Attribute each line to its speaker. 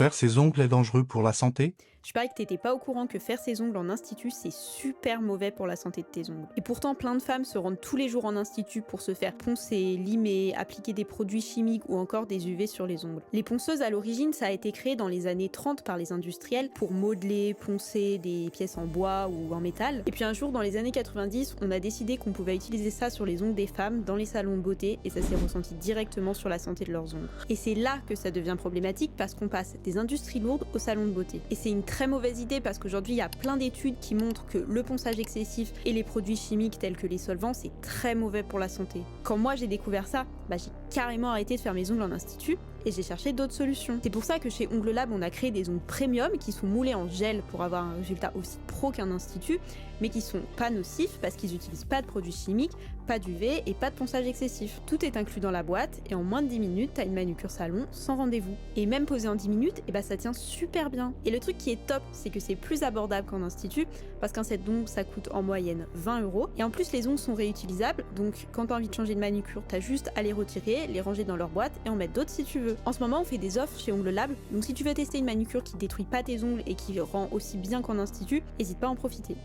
Speaker 1: Faire ses ongles est dangereux pour la santé?
Speaker 2: Je parie que t'étais pas au courant que faire ses ongles en institut, c'est super mauvais pour la santé de tes ongles. Et pourtant, plein de femmes se rendent tous les jours en institut pour se faire poncer, limer, appliquer des produits chimiques ou encore des UV sur les ongles. Les ponceuses, à l'origine, ça a été créé dans les années 30 par les industriels pour modeler, poncer des pièces en bois ou en métal. Et puis un jour, dans les années 90, on a décidé qu'on pouvait utiliser ça sur les ongles des femmes dans les salons de beauté et ça s'est ressenti directement sur la santé de leurs ongles. Et c'est là que ça devient problématique parce qu'on passe des industries lourdes au salon de beauté. Et c'est une très mauvaise idée parce qu'aujourd'hui il y a plein d'études qui montrent que le ponçage excessif et les produits chimiques tels que les solvants c'est très mauvais pour la santé. Quand moi j'ai découvert ça, j'ai carrément arrêté de faire mes ongles en institut et j'ai cherché d'autres solutions. C'est pour ça que chez Ongles Lab on a créé des ongles premium qui sont moulés en gel pour avoir un résultat aussi pro qu'un institut, mais qui sont pas nocifs parce qu'ils n'utilisent pas de produits chimiques, pas d'UV et pas de ponçage excessif. Tout est inclus dans la boîte et en moins de 10 minutes, t'as une manucure salon sans rendez-vous. Et même posé en 10 minutes, ça tient super bien. Et le truc qui est top, c'est que c'est plus abordable qu'en institut parce qu'un set d'ongles ça coûte en moyenne 20 € et en plus les ongles sont réutilisables, donc quand t'as envie de changer de manucure, t'as juste à les retirer, les ranger dans leur boîte et en mettre d'autres si tu veux. En ce moment, on fait des offres chez Ongles Lab, donc si tu veux tester une manucure qui détruit pas tes ongles et qui rend aussi bien qu'en institut, n'hésite pas à en profiter.